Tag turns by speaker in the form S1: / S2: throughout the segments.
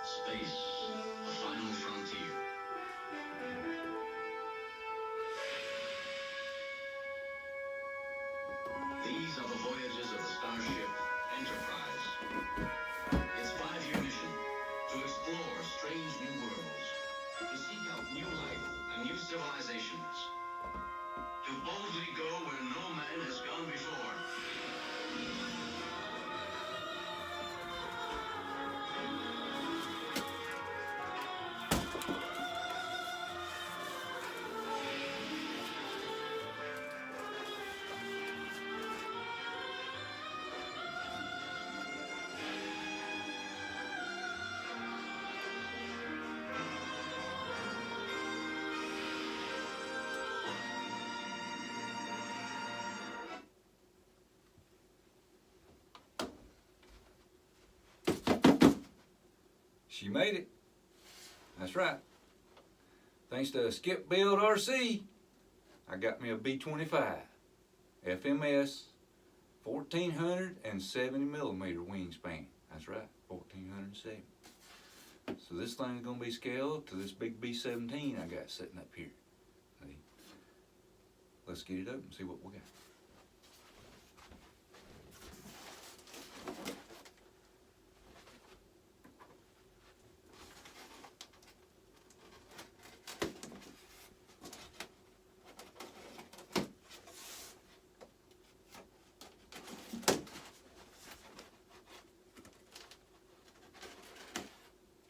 S1: Space, a final frontier. These are the voyages of the starship Enterprise. Its 5-year mission, to explore strange new worlds, to seek out new life and new civilizations, to boldly go where no man has gone before.
S2: She made it. That's right. Thanks to Skip Build RC, I got me a B-25 FMS 1470 millimeter wingspan. That's right, 1470. So this thing's gonna be scaled to this big B-17 I got sitting up here. See? Let's get it up and see what we got.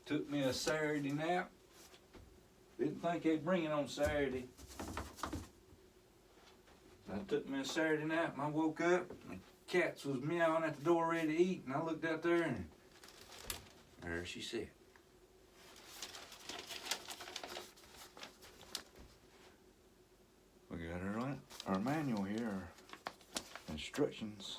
S2: Took me a Saturday nap. Didn't think they'd bring it on Saturday. I took me a Saturday nap and I woke up and the cats was meowing at the door ready to eat, and I looked out there and there she sat. We got our manual here, our instructions.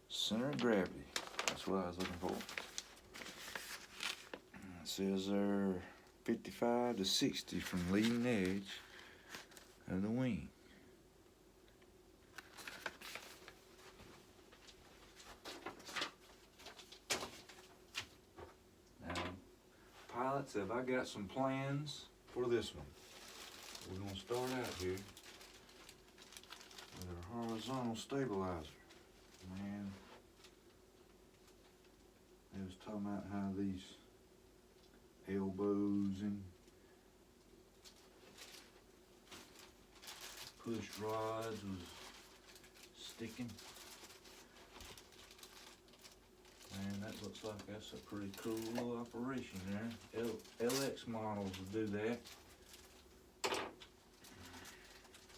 S2: Center of gravity, that's what I was looking for. It says there 55 to 60 from leading edge of the wing. Now, pilots, have I got some plans for this one. We're going to start out here with our horizontal stabilizer. Man, they was talking about how these elbows and push rods was sticking. Man, that looks like that's a pretty cool little operation there. LX models will do that.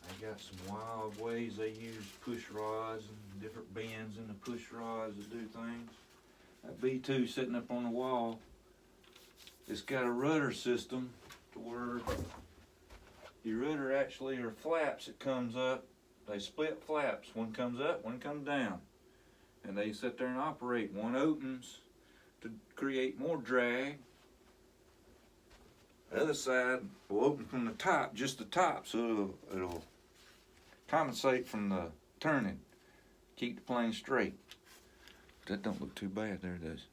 S2: They got some wild ways they use push rods and different bends in the push rods to do things. That B2 sitting up on the wall, it's got a rudder system to where your rudder actually are flaps that comes up. They split flaps. One comes up, one comes down. And they sit there and operate. One opens to create more drag. The other side will open from the top, just the top, so it'll compensate from the turning, keep the plane straight. That don't look too bad there, does it?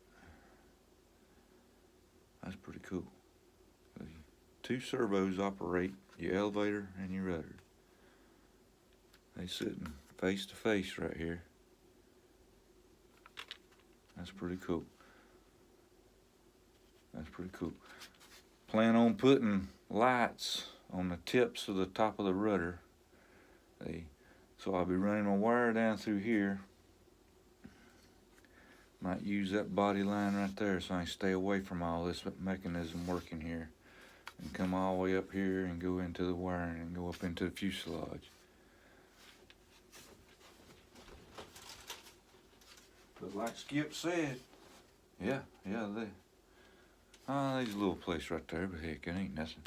S2: That's pretty cool. Two servos operate your elevator and your rudder. They sitting face to face right here. That's pretty cool. That's pretty cool. Plan on putting lights on the tips of the top of the rudder. So I'll be running my wire down through here. Might use that body line right there so I can stay away from all this mechanism working here. And come all the way up here and go into the wiring and go up into the fuselage. But like Skip said, yeah, there's a little place right there, but heck, it ain't nothing.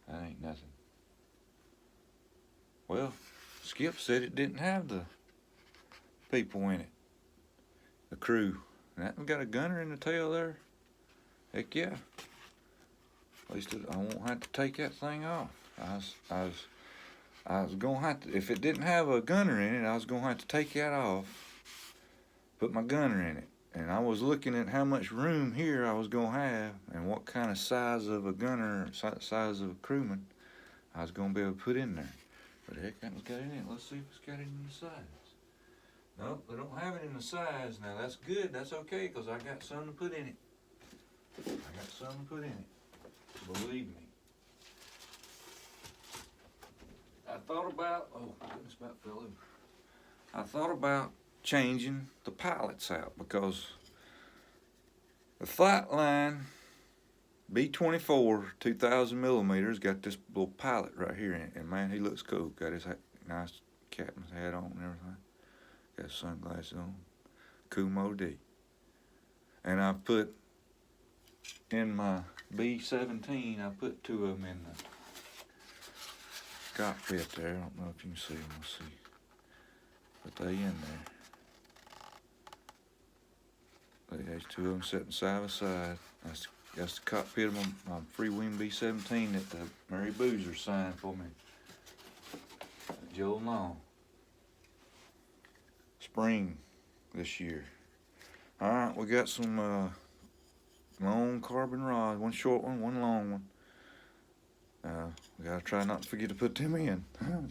S2: That ain't nothing. Well, Skip said it didn't have the people in it, the crew. And that we got a gunner in the tail there. Heck yeah. At least I won't have to take that thing off. I was gonna have to, if it didn't have a gunner in it, I was gonna have to take that off, put my gunner in it. And I was looking at how much room here I was gonna have and what kind of size of a gunner, size of a crewman I was gonna be able to put in there. But heck, I haven't got it in it. Let's see if it's got it in the size. Nope, they don't have it in the size. Now that's good, that's okay, because I got something to put in it. I got something to put in it, believe me. I thought about, oh goodness, about fell over. I thought about changing the pilots out because the Flightline B-25 2000 millimeters got this little pilot right here in it, and man, he looks cool. Got his nice captain's hat on and everything. Got sunglasses on. Cool Mo D. And I put in my B-17, I put two of them in the cockpit there. I don't know if you can see them. Let's see. But they in there. There's two of them sitting side by side. That's the cockpit of my free wing B-17 that the Mary Boozer signed for me. Joe Long. Spring this year. All right, we got some long carbon rods. One short one, one long one. We gotta try not to forget to put them in. I'm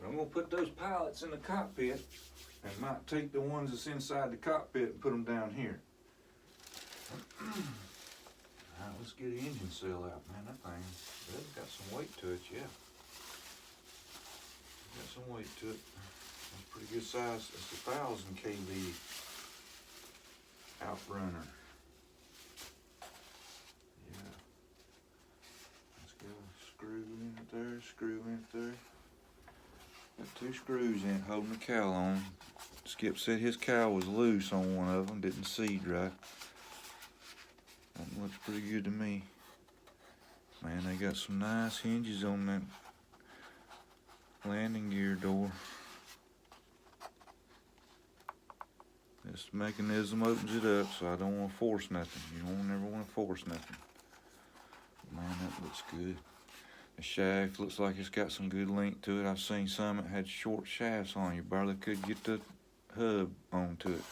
S2: gonna put those pilots in the cockpit and might take the ones that's inside the cockpit and put them down here. Alright, let's get the engine seal out, man. That thing's got some weight to it, yeah. Got some weight to it. That's pretty good size. It's 1,000 kV outrunner. Yeah. Let's go screw in it there, screw in it there. Got two screws in it holding the cowl on. Skip said his cowl was loose on one of them, didn't seat right. That looks pretty good to me. Man, they got some nice hinges on that landing gear door. This mechanism opens it up, so I don't want to force nothing. You don't ever want to force nothing. Man, that looks good. The shaft looks like it's got some good length to it. I've seen some that had short shafts on. You barely could get the hub onto it.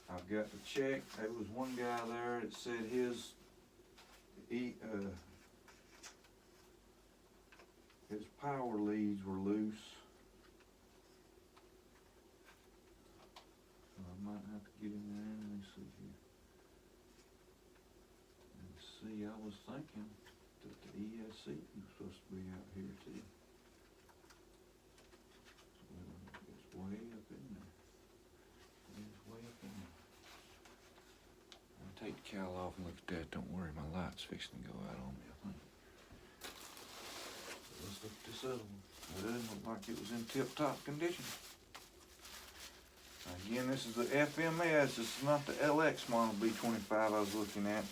S2: I've got to check. There was one guy there that said his power leads were loose. So I might have to get in there and see here. See, I was thinking that the ESC was supposed to be out here too. It's way up in there. It's way up in there. I'll take the cowl off and look at that. Don't worry, my light's fixing to go out on me, I think. So let's look at this other one. It doesn't look like it was in tip-top condition. Again, this is the FMS. This is not the LX model B-25 I was looking at.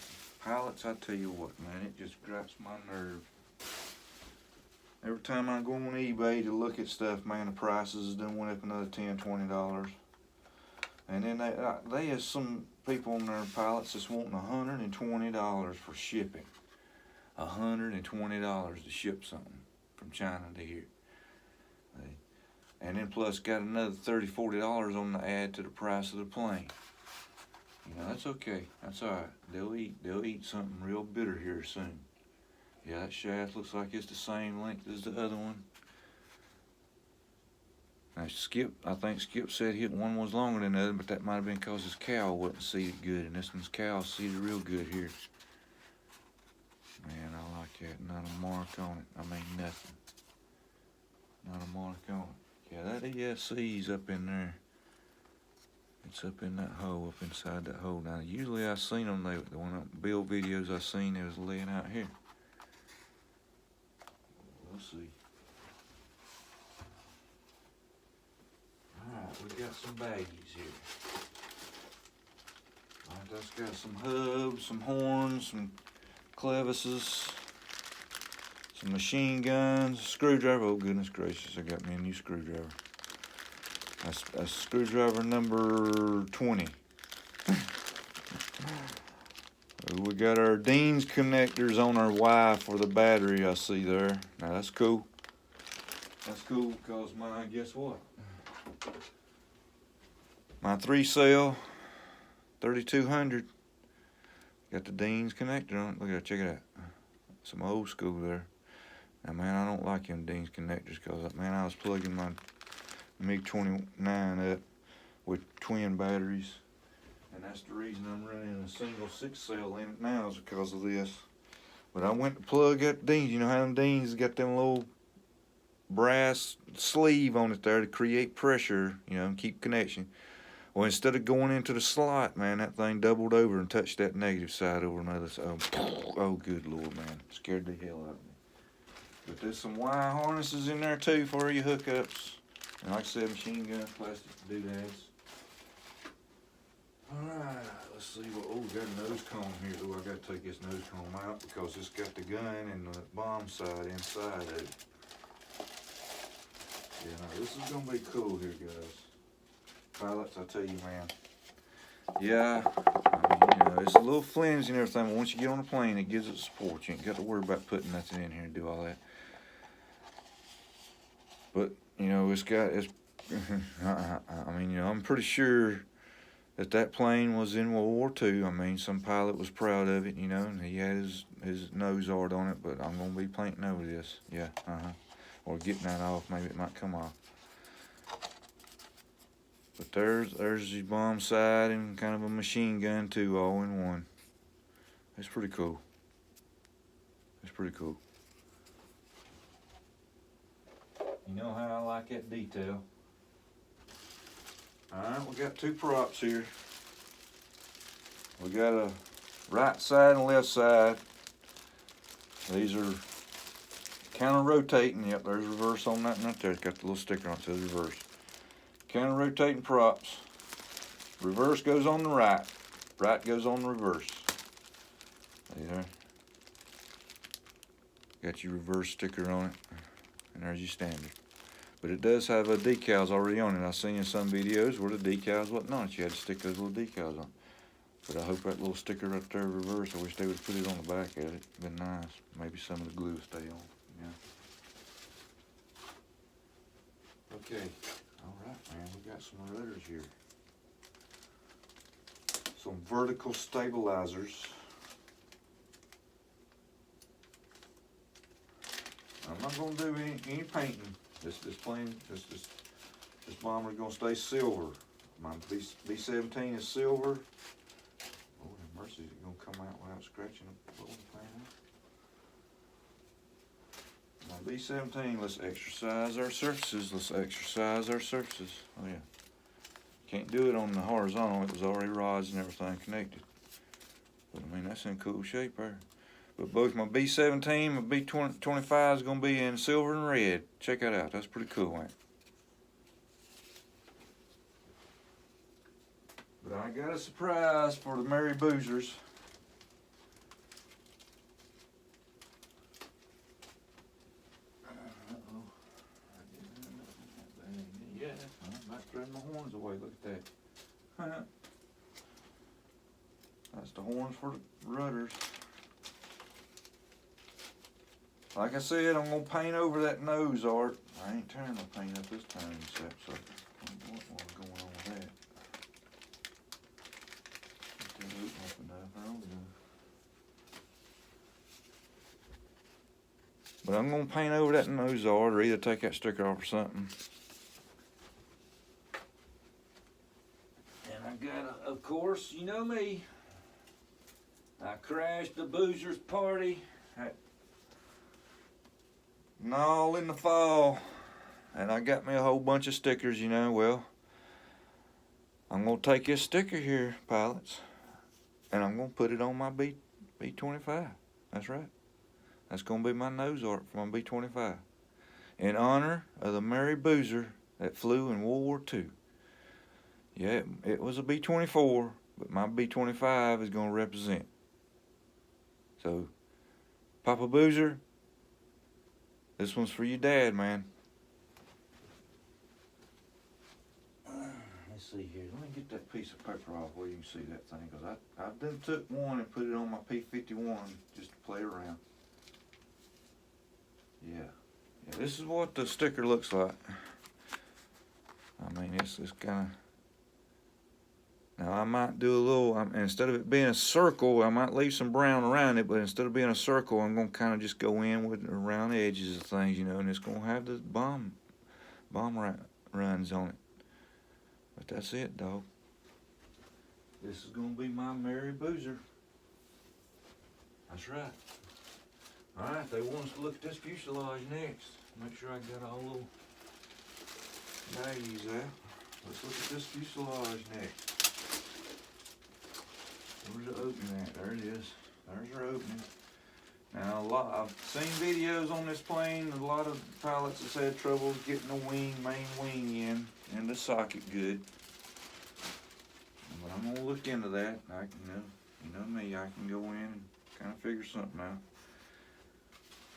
S2: Pilots, I tell you what, man, it just gripes my nerve. Every time I go on eBay to look at stuff, man, the prices done went up another $10, $20. And then they have some people on their pilots that's wanting $120 for shipping. $120 to ship something from China to here. And then plus got another $30, $40 on the add to the price of the plane. You know, that's okay. That's all right. They'll eat something real bitter here soon. Yeah, that shaft looks like it's the same length as the other one. Now Skip, I think Skip said one was longer than the other, but that might have been because his cowl wasn't seated good, and this one's cowl seated real good here. Man, I like that. Not a mark on it. I mean, nothing. Not a mark on it. Yeah, that ESC's up in there. It's up in that hole, up inside that hole. Now, usually I seen them, the one build videos I seen, they was laying out here. We'll see. Alright, we got some baggies here. Alright, that's got some hubs, some horns, some clevises, some machine guns, screwdriver. Oh, goodness gracious, I got me a new screwdriver. a screwdriver number 20. We got our Dean's connectors on our Y for the battery, I see there. Now that's cool. That's cool because guess what? My 3-cell 3200 got the Dean's connector on it. Look at that, check it out. Some old school there. Now man, I don't like them Dean's connectors because man, I was plugging my MiG-29 up with twin batteries. And that's the reason I'm running a single 6-cell in it now, is because of this. But I went to plug up Dean's. You know how them Dean's got them little brass sleeve on it there to create pressure, you know, and keep connection. Well, instead of going into the slot, man, that thing doubled over and touched that negative side over another side. Oh, good Lord, man. Scared the hell out of me. But there's some wire harnesses in there, too, for your hookups. And like I said, machine gun, plastic doodads. Alright, let's see what, oh, we got a nose cone here. Oh, I gotta take this nose cone out because it's got the gun and the bomb sight inside of it. Yeah, now this is gonna be cool here, guys. Pilots, I tell you, man. Yeah, I mean, you know, it's a little flimsy and everything, but once you get on the plane, it gives it support. You ain't got to worry about putting nothing in here and do all that. But, you know, it's, I mean, you know, I'm pretty sure that plane was in World War II. I mean, some pilot was proud of it, you know, and he had his nose art on it, but I'm going to be painting over this. Yeah, or getting that off. Maybe it might come off. But there's the bomb sight and kind of a machine gun, too, all in one. It's pretty cool. It's pretty cool. You know how I like that detail. Alright, we got two props here. We got a right side and left side. These are counter-rotating. Yep, there's reverse on that and right there. It's got the little sticker on it that says reverse. Counter-rotating props. Reverse goes on the right. Right goes on the reverse. See there? Got your reverse sticker on it. And there's your standard. But it does have decals already on it. I've seen in some videos where the decals wasn't on it. You had to stick those little decals on. But I hope that little sticker right there reverse. I wish they would have put it on the back of it. It'd been nice. Maybe some of the glue will stay on. Yeah. Okay. Alright, man. We got some rudders here. Some vertical stabilizers. I'm not going to do any painting. This plane, this bomber is going to stay silver. My B-17 is silver. Oh, mercy, is it going to come out without scratching the plane? My B-17, let's exercise our surfaces. Let's exercise our surfaces. Oh, yeah. Can't do it on the horizontal. It was already rods and everything connected. But, I mean, that's in cool shape there. But both my B-17 and my B-25 is going to be in silver and red. Check that out. That's pretty cool, ain't it? But I got a surprise for the Merry Boozers. Uh-oh. Yeah, I'm about throwing my horns away. Look at that. That's the horns for the rudders. Like I said, I'm going to paint over that nose art. I ain't tearing the paint up this time, except so. I don't know what's going on with that. Get that open up enough. There we go. But I'm going to paint over that nose art or either take that sticker off or something. And I got, of course, you know me. I crashed the Boozers party at all in the fall, and I got me a whole bunch of stickers, you know. Well, I'm going to take this sticker here, pilots, and I'm going to put it on my B-25. That's right. That's going to be my nose art for my B-25. In honor of the Merry Boozer that flew in World War II. Yeah, it was a B-24, but my B-25 is going to represent. So, Papa Boozer, this one's for your dad, man. see here. Let me get that piece of paper off where you can see that thing, because I done took one and put it on my P51 just to play around. Yeah, this is what the sticker looks like. I mean, it's kind of. Now I might do a little. Instead of it being a circle, I might leave some brown around it. But instead of being a circle, I'm gonna kind of just go in with around the edges of things, you know, and it's gonna have the bomb runs on it. But that's it, dog. This is gonna be my Mary Boozer. That's right. Alright, they want us to look at this fuselage next. Make sure I got all little baggies out. Let's look at this fuselage next. Where's the opening at? There it is. There's our opening. Now, I've seen videos on this plane. A lot of pilots have had trouble getting the main wing in the socket good. But I'm gonna look into that. I can, you know me, I can go in and kind of figure something out.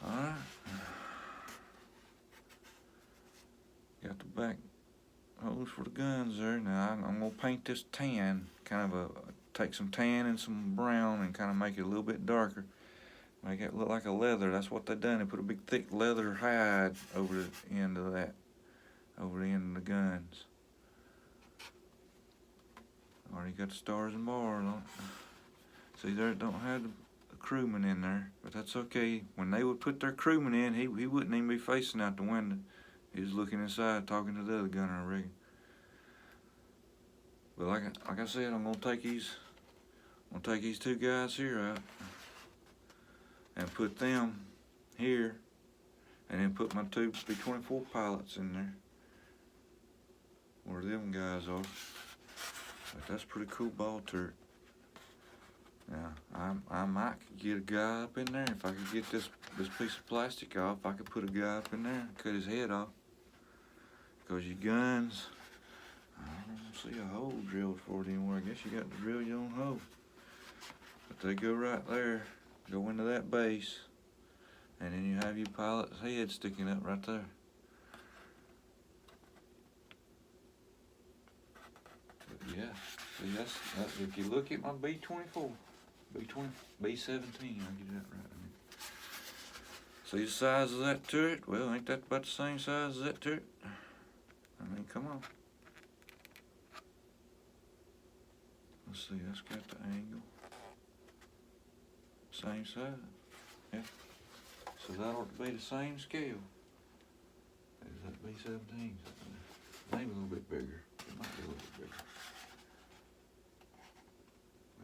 S2: All right. Got the back hose for the guns there. Now I'm gonna paint this tan, kind of take some tan and some brown and kind of make it a little bit darker. Make it look like a leather. That's what they done. They put a big thick leather hide over the end of that, over the end of the guns. Already got the stars and bars on it. See there, it don't have the crewman in there, but that's okay. When they would put their crewman in, he wouldn't even be facing out the window. He was looking inside, talking to the other gunner, I reckon. But like I said, I'm gonna take these two guys here out and put them here, and then put my two B-24 pilots in there, where them guys are. But that's a pretty cool ball turret. Now, I might get a guy up in there. If I could get this piece of plastic off, I could put a guy up in there and cut his head off. Because your guns, I don't see a hole drilled for it anywhere. I guess you got to drill your own hole. But they go right there, go into that base, and then you have your pilot's head sticking up right there. But yeah, see that's if you look at my B-24. B-17, I'll get that right. See the size of that turret? Well, ain't that about the same size as that turret? I mean, come on. Let's see, that's got the angle. Same size. Yeah. So that ought to be the same scale as that B-17. Maybe a little bit bigger. It might be a little bit bigger.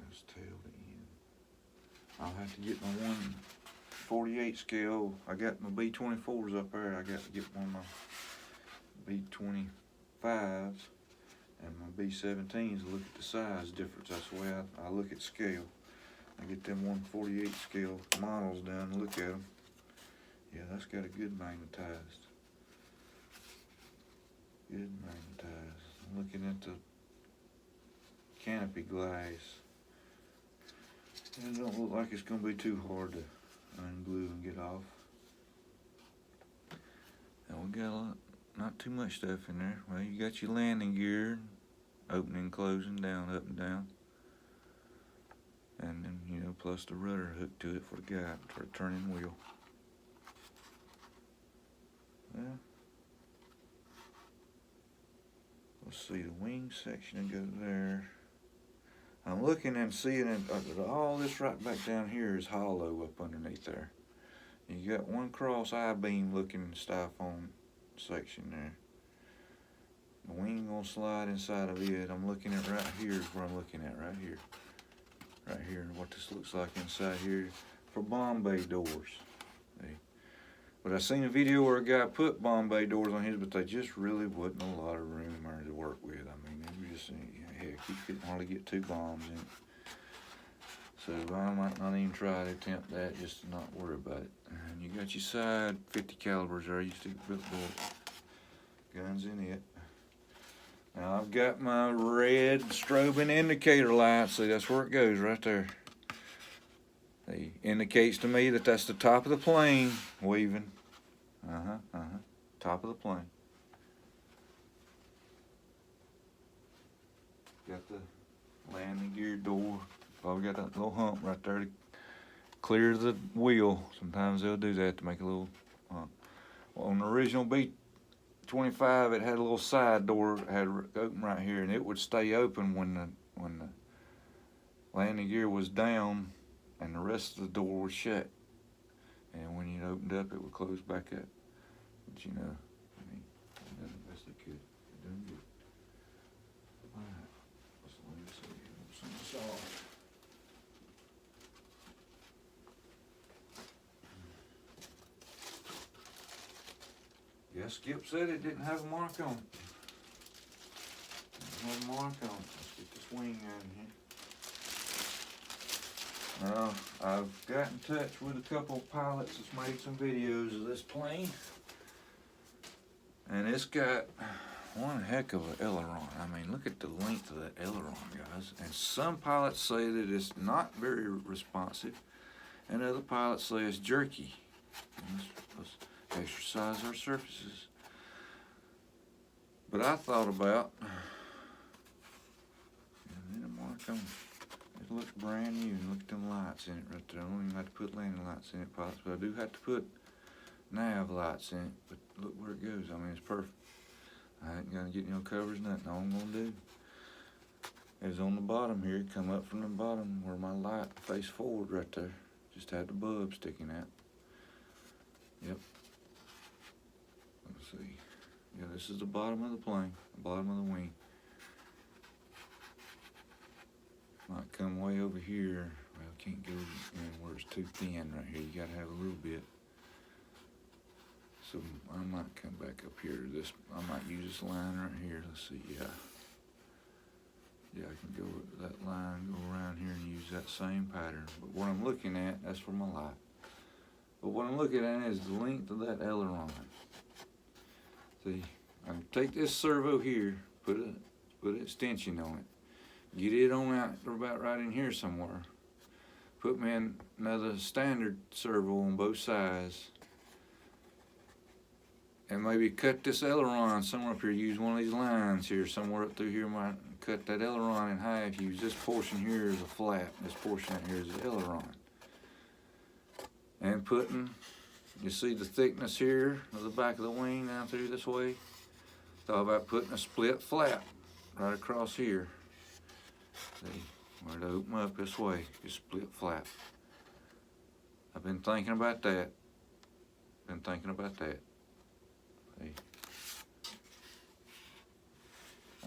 S2: Let's tail the end. I'll have to get my 1/48 scale. I got my B-24s up there. I got to get one of my B-25s and my B-17s to look at the size difference. That's the way I look at scale. I get them 1/48 scale models done and look at them. Yeah, that's got a good magnetized. Good magnetized. I'm looking at the canopy glass. It don't look like it's going to be too hard to unglue and get off. And we got not too much stuff in there. Well, you got your landing gear, opening, closing, down, up and down. And then, you know, plus the rudder hooked to it for the guide, for the turning wheel. Yeah. Let's see, the wing section that goes there. I'm looking and seeing it, all this right back down here is hollow up underneath there. You got one cross I-beam looking styrofoam section there. The wing gonna slide inside of it. I'm looking at right here is where I'm looking at, right here. Right here, and what this looks like inside here for bomb bay doors. See? But I seen a video where a guy put bomb bay doors on his, but they just really wasn't a lot of room there to work with. I mean, they were just, heck, you couldn't hardly get 2 bombs in it. So I might not even try to attempt that, just to not worry about it. And you got your side 50 calibers there, you stick the guns in it. Now I've got my red strobing indicator light. See, that's where it goes, right there. It indicates to me that that's the top of the plane weaving. Top of the plane. Got the landing gear door. Probably got that little hump right there to clear the wheel. Sometimes they'll do that to make a little hump. Well, on the original B-25, it had a little side door that had open right here, and it would stay open when the landing gear was down, and the rest of the door was shut. And when you opened up, it would close back up. But you know, I mean, they done the best they could. They're doing good. All right, let's let me see here. What's this off? Yeah, Skip said it didn't have a mark on it. Didn't have a mark on it. Let's get this wing out of here. Now, I've got in touch with a couple of pilots that's made some videos of this plane. And it's got one heck of an aileron. I mean, look at the length of that aileron, guys. And some pilots say that it's not very responsive, and other pilots say it's jerky. Let's exercise our surfaces. But I thought about, and then a mark on it looks brand new. Look at them lights in it right there. I don't even have to put landing lights in it, pilots, but I do have to put nav lights in it. But look where it goes. I mean, it's perfect. I ain't gonna get no covers, nothing. All I'm gonna do is on the bottom here, come up from the bottom where my light face forward right there. Just had the bulb sticking out. Yep. Let's see. Yeah, this is the bottom of the plane, the bottom of the wing. Might come way over here. Well, can't go in where it's too thin right here. You gotta have a little bit. So I might come back up here to this. I might use this line right here. Let's see. Yeah. Yeah, I can go with that line, go around here and use that same pattern. But what I'm looking at, that's for my light. But what I'm looking at is the length of that aileron. See, I can take this servo here, put an extension on it, get it on out about right in here somewhere. Put me in another standard servo on both sides, and maybe cut this aileron somewhere up here. Use one of these lines here, somewhere up through here. Might cut that aileron in half. Use this portion here as a flap. This portion out here is the aileron. And putting, you see the thickness here of the back of the wing down through this way. Thought about putting a split flap right across here. See, where to open up this way, just split flap. I've been thinking about that. See.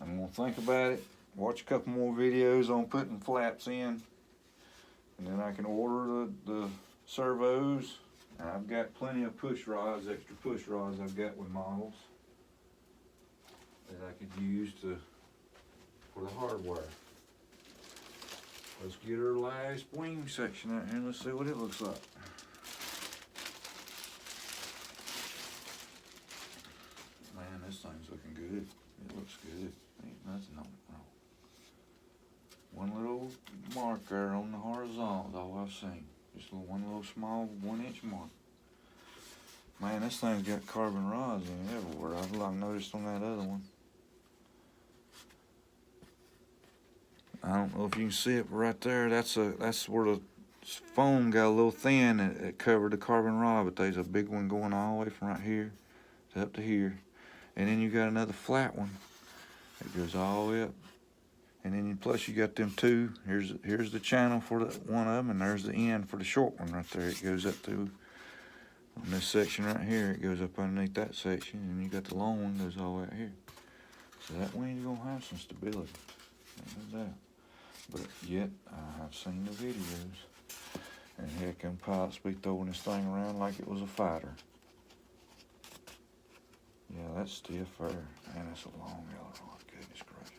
S2: I'm gonna think about it, watch a couple more videos on putting flaps in, and then I can order the servos. And I've got plenty of push rods, extra push rods I've got with models that I could use for the hardware. Let's get our last wing section out here and let's see what it looks like. Man, this thing's looking good. It looks good. Ain't nothing on it wrong. One little marker on the horizontal is all I've seen. Just one little small 1-inch mark. Man, this thing's got carbon rods in it everywhere. I've noticed on that other one. I don't know if you can see it, but right there, that's where the foam got a little thin. It covered the carbon rod, but there's a big one going all the way from right here to up to here. And then you got another flat one that goes all the way up. And then plus you got them two. Here's the channel for one of them, and there's the end for the short one right there. It goes up through on this section right here. It goes up underneath that section, and you got the long one goes all the way out here. So that wing's gonna have some stability. No doubt. But yet I have seen the videos, and heck, them pilots be throwing this thing around like it was a fighter. Yeah, that's stiff there. Man, that's a long aileron. Goodness gracious.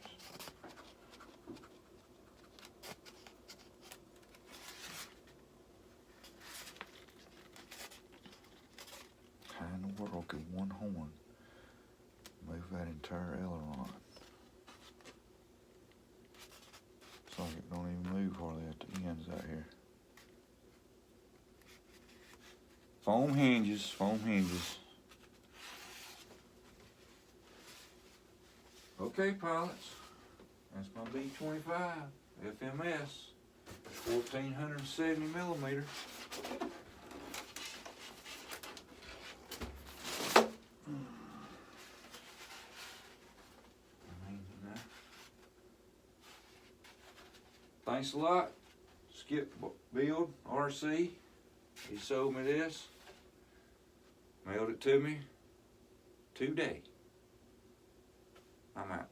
S2: How in the world could one horn move that entire aileron? It's like it don't even move hardly at the ends out here. Foam hinges, foam hinges. Okay, pilots. That's my B-25 FMS, 1470 millimeter. Thanks a lot, Skip Build RC. He sold me this, mailed it to me today. I'm out.